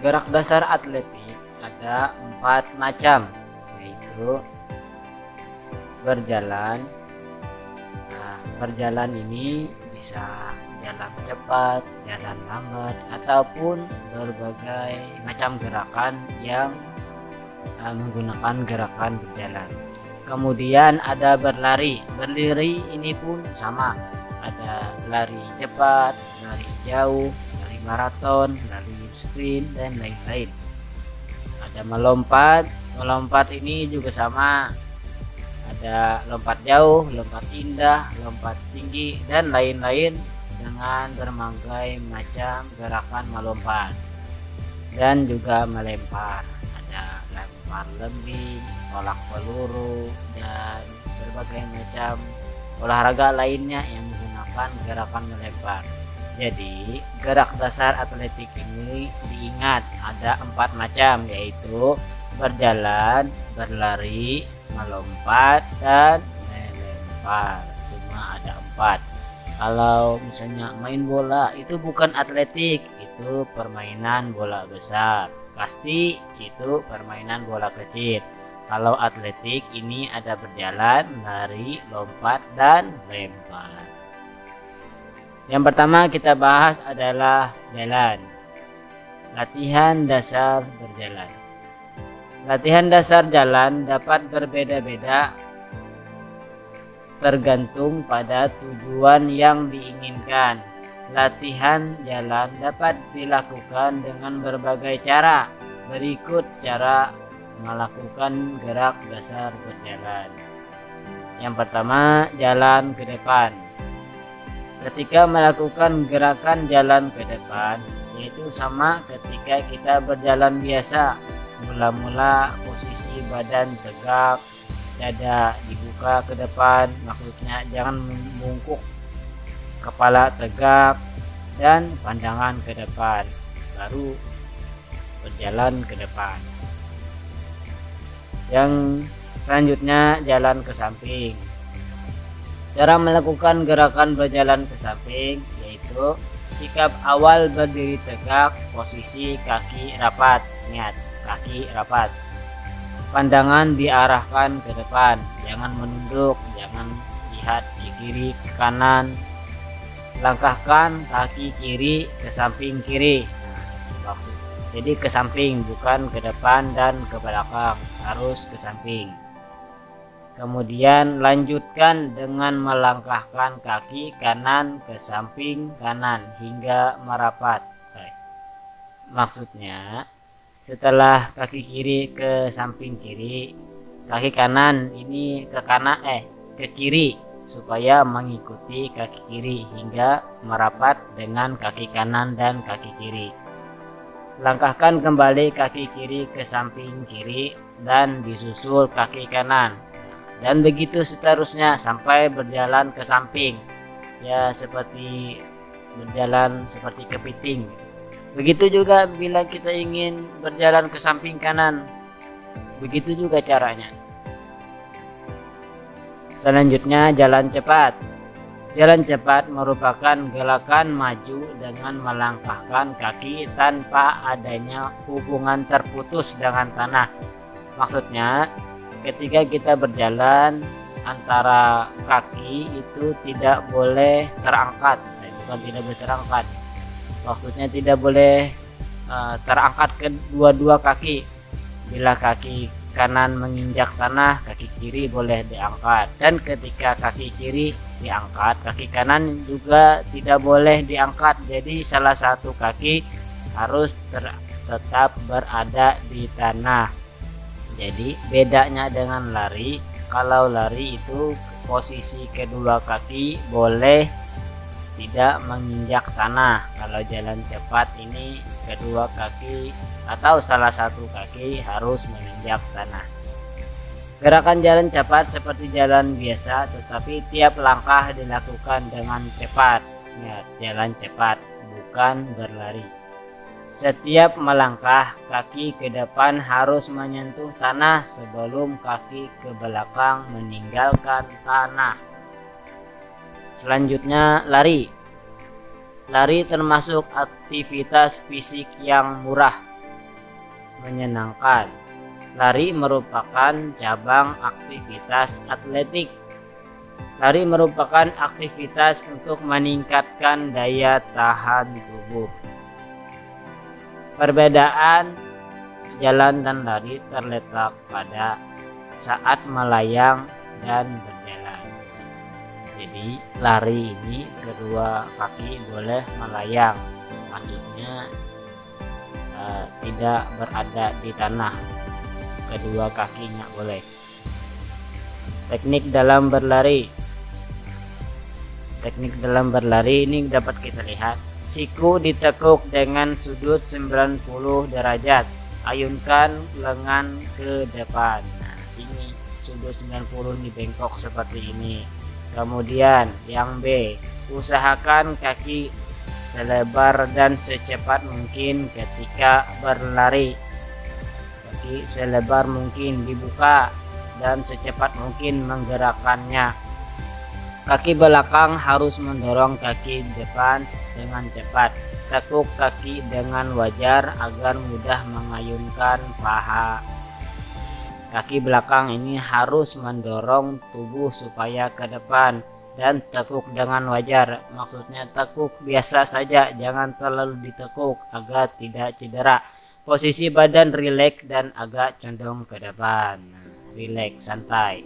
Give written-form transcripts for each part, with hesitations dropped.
Gerak dasar atletik ada 4 macam, yaitu berjalan. Nah, berjalan ini bisa jalan cepat, jalan lambat, ataupun berbagai macam gerakan yang menggunakan gerakan berjalan. Kemudian ada berlari. Berlari ini pun sama, ada lari cepat, lari jauh, lari maraton, lari sprint, dan lain-lain. Ada melompat. Melompat ini juga sama, ada lompat jauh, lompat indah, lompat tinggi, dan lain-lain dengan berbagai macam gerakan melompat. Dan juga melempar, ada lempar lembing, tolak peluru, dan berbagai macam olahraga lainnya yang menggunakan gerakan melempar. Jadi gerak dasar atletik ini diingat ada 4 macam, yaitu berjalan, berlari, melompat, dan melempar. Cuma ada 4. Kalau misalnya main bola itu bukan atletik, itu permainan bola besar. Pasti itu permainan bola kecil. Kalau atletik ini ada berjalan, lari, lompat, dan lempar. Yang pertama kita bahas adalah jalan. Latihan dasar berjalan. Latihan dasar jalan dapat berbeda-beda tergantung pada tujuan yang diinginkan. Latihan jalan dapat dilakukan dengan berbagai cara. Berikut cara melakukan gerak dasar berjalan. Yang pertama, jalan ke depan. Ketika melakukan gerakan jalan ke depan, yaitu sama ketika kita berjalan biasa. Mula-mula posisi badan tegak, dada dibuka ke depan, maksudnya jangan membungkuk, kepala tegak, dan pandangan ke depan, baru berjalan ke depan. Yang selanjutnya, jalan ke samping. Cara melakukan gerakan berjalan ke samping yaitu sikap awal berdiri tegak, posisi kaki rapat. Ingat, kaki rapat. Pandangan diarahkan ke depan, jangan menunduk, jangan lihat ke kiri ke kanan. Langkahkan kaki kiri ke samping kiri. Maksud jadi ke samping, bukan ke depan dan ke belakang, harus ke samping. Kemudian lanjutkan dengan melangkahkan kaki kanan ke samping kanan hingga merapat. Maksudnya setelah kaki kiri ke samping kiri, kaki kanan ini ke kiri supaya mengikuti kaki kiri hingga merapat dengan kaki kanan dan kaki kiri. Langkahkan kembali kaki kiri ke samping kiri dan disusul kaki kanan. Dan begitu seterusnya sampai berjalan ke samping. Ya, seperti berjalan seperti kepiting. Begitu juga bila kita ingin berjalan ke samping kanan. Begitu juga caranya. Selanjutnya, jalan cepat. Jalan cepat merupakan gerakan maju dengan melangkahkan kaki tanpa adanya hubungan terputus dengan tanah. Maksudnya, ketika kita berjalan, antara kaki itu tidak boleh terangkat. Bukan tidak boleh terangkat. Maksudnya tidak boleh terangkat kedua-dua kaki. Bila kaki kanan menginjak tanah, kaki kiri boleh diangkat. Dan ketika kaki kiri diangkat, kaki kanan juga tidak boleh diangkat. Jadi salah satu kaki harus tetap berada di tanah. Jadi bedanya dengan lari, kalau lari itu posisi kedua kaki boleh tidak menginjak tanah. Kalau jalan cepat ini kedua kaki atau salah satu kaki harus menginjak tanah. Gerakan jalan cepat seperti jalan biasa, tetapi tiap langkah dilakukan dengan cepat. Ingat, jalan cepat, bukan berlari. Setiap melangkah, kaki ke depan harus menyentuh tanah sebelum kaki ke belakang meninggalkan tanah. Selanjutnya, lari. Lari termasuk aktivitas fisik yang murah. menyenangkan. Lari merupakan cabang aktivitas atletik. Lari merupakan aktivitas untuk meningkatkan daya tahan tubuh. Perbedaan jalan dan lari terletak pada saat melayang dan berjalan. Jadi lari ini kedua kaki boleh melayang, maksudnya tidak berada di tanah, kedua kakinya boleh. Teknik dalam berlari. Teknik dalam berlari ini dapat kita lihat. Siku ditekuk dengan sudut 90 derajat. Ayunkan lengan ke depan. Nah, ini sudut 90 ini bengkok seperti ini. Kemudian yang B, usahakan kaki selebar dan secepat mungkin ketika berlari. Kaki selebar mungkin dibuka dan secepat mungkin menggerakkannya. Kaki belakang harus mendorong kaki depan dengan cepat. Tekuk kaki dengan wajar agar mudah mengayunkan paha. Kaki belakang ini harus mendorong tubuh supaya ke depan dan tekuk dengan wajar. Maksudnya tekuk biasa saja, jangan terlalu ditekuk agar tidak cedera. Posisi badan rileks dan agak condong ke depan. Rileks, santai.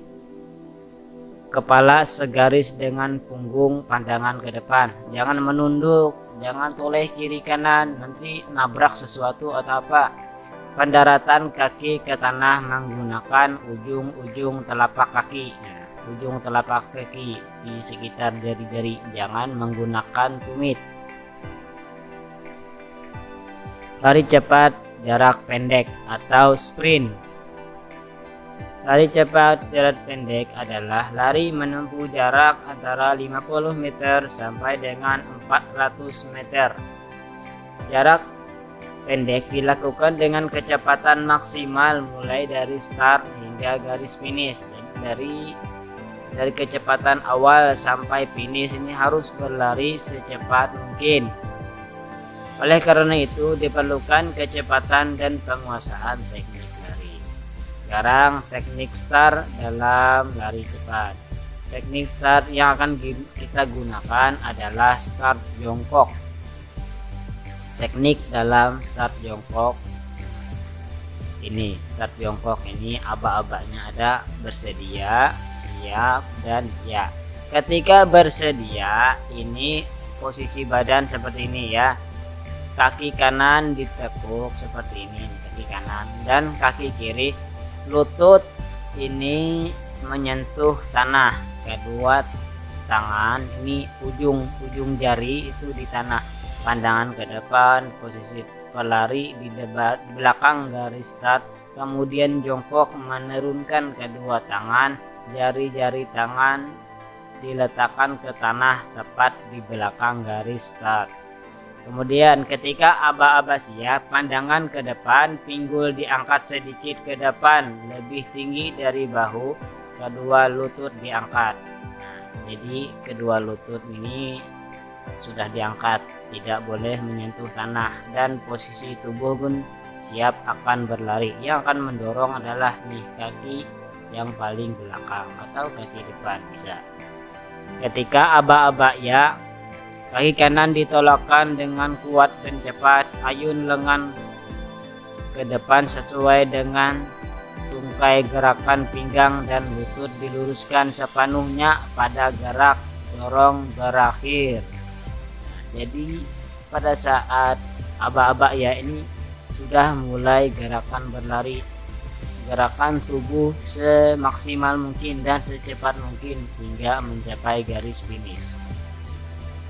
Kepala segaris dengan punggung pandangan ke depan. Jangan menunduk, jangan toleh kiri kanan, nanti nabrak sesuatu atau apa. Pendaratan kaki ke tanah menggunakan ujung-ujung telapak kaki. Nah, ujung telapak kaki di sekitar jari-jari, jangan menggunakan tumit. Lari cepat jarak pendek atau sprint. Lari cepat jarak pendek adalah lari menempuh jarak antara 50 meter sampai dengan 400 meter. Jarak pendek dilakukan dengan kecepatan maksimal mulai dari start hingga garis finish. Dari kecepatan awal sampai finish ini harus berlari secepat mungkin. Oleh karena itu diperlukan kecepatan dan penguasaan teknik. Sekarang teknik start dalam lari cepat. Teknik start yang akan kita gunakan adalah start jongkok. Teknik dalam start jongkok ini, start jongkok ini aba-abanya ada bersedia, siap, dan ya. Ketika bersedia ini posisi badan seperti ini ya. Kaki kanan ditekuk seperti ini, kaki kanan, dan kaki kiri lutut ini menyentuh tanah. Kedua tangan ini ujung jari itu di tanah. Pandangan ke depan, posisi pelari di belakang garis start. Kemudian jongkok menurunkan kedua tangan, jari-jari tangan diletakkan ke tanah tepat di belakang garis start. Kemudian ketika aba-aba siap, pandangan ke depan, pinggul diangkat sedikit ke depan, lebih tinggi dari bahu, kedua lutut diangkat. Nah, jadi kedua lutut ini sudah diangkat, tidak boleh menyentuh tanah, dan posisi tubuh pun siap akan berlari. Yang akan mendorong adalah nih kaki yang paling belakang atau kaki depan bisa. Ketika aba-aba ya, kaki kanan ditolakkan dengan kuat dan cepat. Ayun lengan ke depan sesuai dengan tungkai gerakan pinggang dan lutut diluruskan sepenuhnya pada gerak dorong berakhir. Nah, jadi pada saat aba-aba ya ini sudah mulai gerakan berlari, gerakan tubuh semaksimal mungkin dan secepat mungkin hingga mencapai garis finish.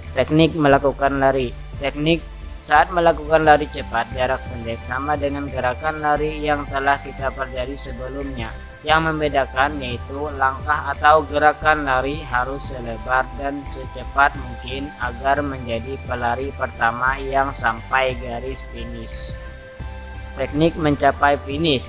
Teknik melakukan lari. Teknik saat melakukan lari cepat jarak pendek sama dengan gerakan lari yang telah kita pelajari sebelumnya. Yang membedakan yaitu langkah atau gerakan lari harus selebar dan secepat mungkin agar menjadi pelari pertama yang sampai garis finish. Teknik mencapai finish.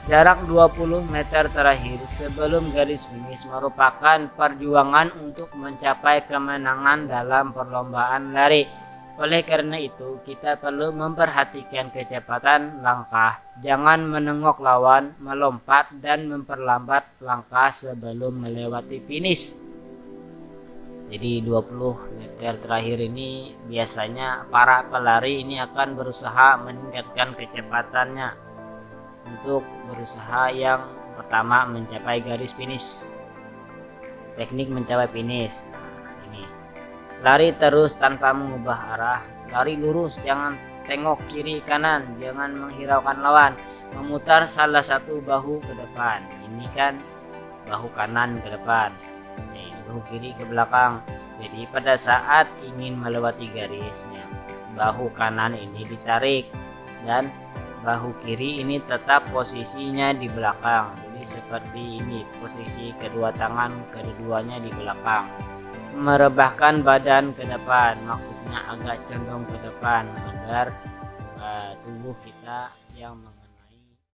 Jarak 20 meter terakhir sebelum garis finish merupakan perjuangan untuk mencapai kemenangan dalam perlombaan lari. Oleh karena itu, kita perlu memperhatikan kecepatan langkah, jangan menengok lawan, melompat dan memperlambat langkah sebelum melewati finish. Jadi 20 meter terakhir ini biasanya para pelari ini akan berusaha meningkatkan kecepatannya untuk berusaha yang pertama mencapai garis finish. Teknik mencapai finish. Ini. Lari terus tanpa mengubah arah, lari lurus, jangan tengok kiri kanan, jangan menghiraukan lawan, memutar salah satu bahu ke depan. Ini kan bahu kanan ke depan, bahu kiri ke belakang. Jadi pada saat ingin melewati garisnya, bahu kanan ini ditarik dan bahu kiri ini tetap posisinya di belakang. Jadi seperti ini, posisi kedua tangan keduanya di belakang. Merebahkan badan ke depan, maksudnya agak condong ke depan agar tubuh kita yang